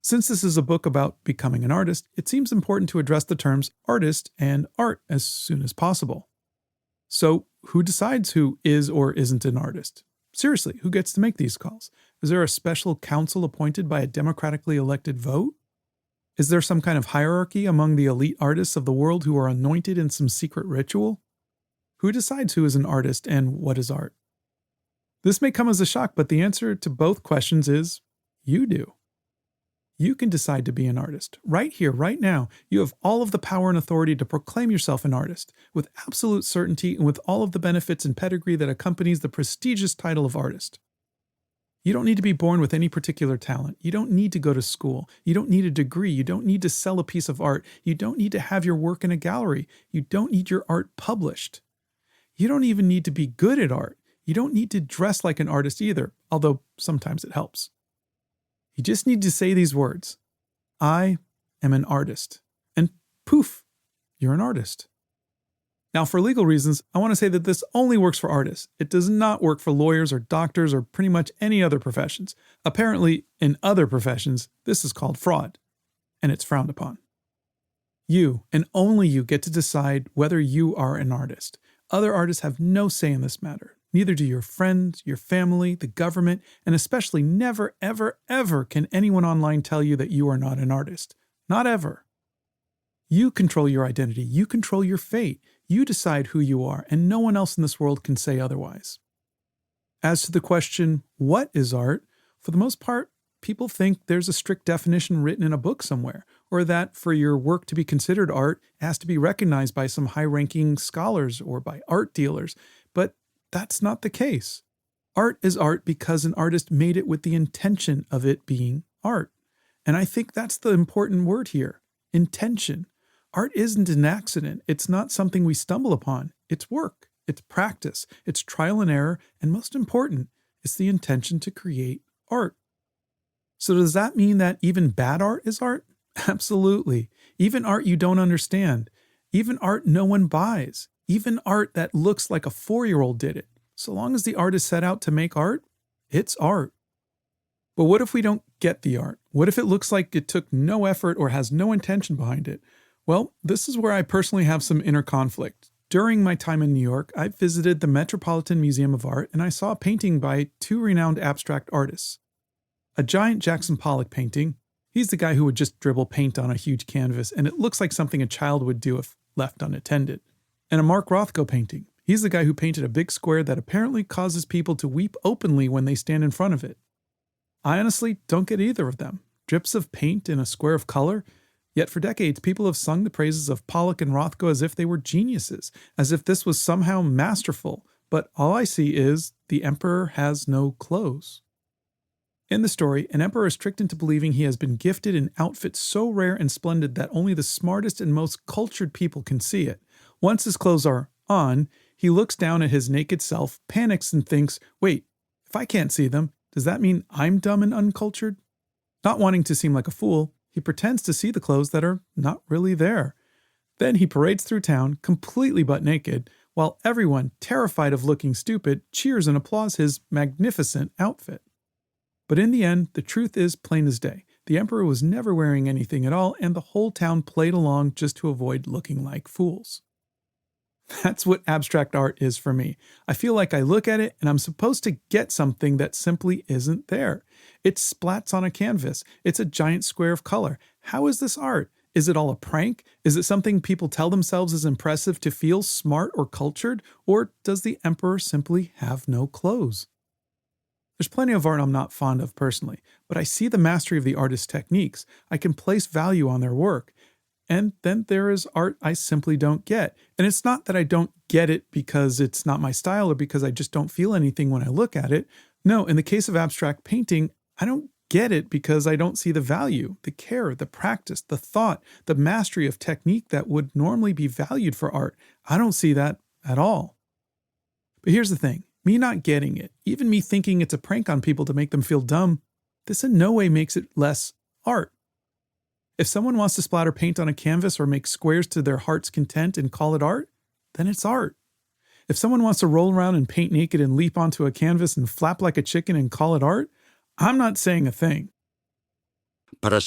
Since this is a book about becoming an artist, it seems important to address the terms artist and art as soon as possible. So, who decides who is or isn't an artist? Seriously, who gets to make these calls? Is there a special council appointed by a democratically elected vote? Is there some kind of hierarchy among the elite artists of the world who are anointed in some secret ritual? Who decides who is an artist and what is art? This may come as a shock, but the answer to both questions is you do. You can decide to be an artist. Right here, right now, you have all of the power and authority to proclaim yourself an artist, with absolute certainty and with all of the benefits and pedigree that accompanies the prestigious title of artist. You don't need to be born with any particular talent. You don't need to go to school. You don't need a degree. You don't need to sell a piece of art. You don't need to have your work in a gallery. You don't need your art published. You don't even need to be good at art. You don't need to dress like an artist either, although sometimes it helps. You just need to say these words, I am an artist, and poof, you're an artist. Now, for legal reasons, I want to say that this only works for artists. It does not work for lawyers or doctors or pretty much any other professions. Apparently, in other professions, this is called fraud, and it's frowned upon. You, and only you, get to decide whether you are an artist. Other artists have no say in this matter. Neither do your friends, your family, the government, and especially never, ever, ever can anyone online tell you that you are not an artist. Not ever. You control your identity. You control your fate. You decide who you are, and no one else in this world can say otherwise. As to the question, what is art? For the most part, people think there's a strict definition written in a book somewhere, or that for your work to be considered art, it has to be recognized by some high-ranking scholars or by art dealers. But that's not the case. Art is art because an artist made it with the intention of it being art. And I think that's the important word here, intention. Art isn't an accident. It's not something we stumble upon. It's work. It's practice. It's trial and error. And most important, it's the intention to create art. So does that mean that even bad art is art? Absolutely. Even art you don't understand. Even art no one buys. Even art that looks like a 4-year-old did it. So long as the artist set out to make art, it's art. But what if we don't get the art? What if it looks like it took no effort or has no intention behind it? Well, this is where I personally have some inner conflict. During my time in New York, I visited the Metropolitan Museum of Art and I saw a painting by 2 renowned abstract artists. A giant Jackson Pollock painting. He's the guy who would just dribble paint on a huge canvas, and it looks like something a child would do if left unattended. And a Mark Rothko painting. He's the guy who painted a big square that apparently causes people to weep openly when they stand in front of it. I honestly don't get either of them. Drips of paint in a square of color? Yet for decades, people have sung the praises of Pollock and Rothko as if they were geniuses, as if this was somehow masterful. But all I see is the emperor has no clothes. In the story, an emperor is tricked into believing he has been gifted an outfit so rare and splendid that only the smartest and most cultured people can see it. Once his clothes are on, he looks down at his naked self, panics, and thinks, wait, if I can't see them, does that mean I'm dumb and uncultured? Not wanting to seem like a fool, he pretends to see the clothes that are not really there. Then he parades through town, completely butt naked, while everyone, terrified of looking stupid, cheers and applauds his magnificent outfit. But in the end, the truth is plain as day. The emperor was never wearing anything at all, and the whole town played along just to avoid looking like fools. That's what abstract art is for me. I feel like I look at it and I'm supposed to get something that simply isn't there. It splats on a canvas. It's a giant square of color. How is this art? Is it all a prank? Is it something people tell themselves is impressive to feel smart or cultured? Or does the emperor simply have no clothes? There's plenty of art I'm not fond of personally, but I see the mastery of the artist's techniques. I can place value on their work. And then there is art I simply don't get. And it's not that I don't get it because it's not my style or because I just don't feel anything when I look at it. No, in the case of abstract painting, I don't get it because I don't see the value, the care, the practice, the thought, the mastery of technique that would normally be valued for art. I don't see that at all. But here's the thing, me not getting it, even me thinking it's a prank on people to make them feel dumb, this in no way makes it less art. If someone wants to splatter paint on a canvas or make squares to their heart's content and call it art, then it's art. If someone wants to roll around and paint naked and leap onto a canvas and flap like a chicken and call it art, I'm not saying a thing. Para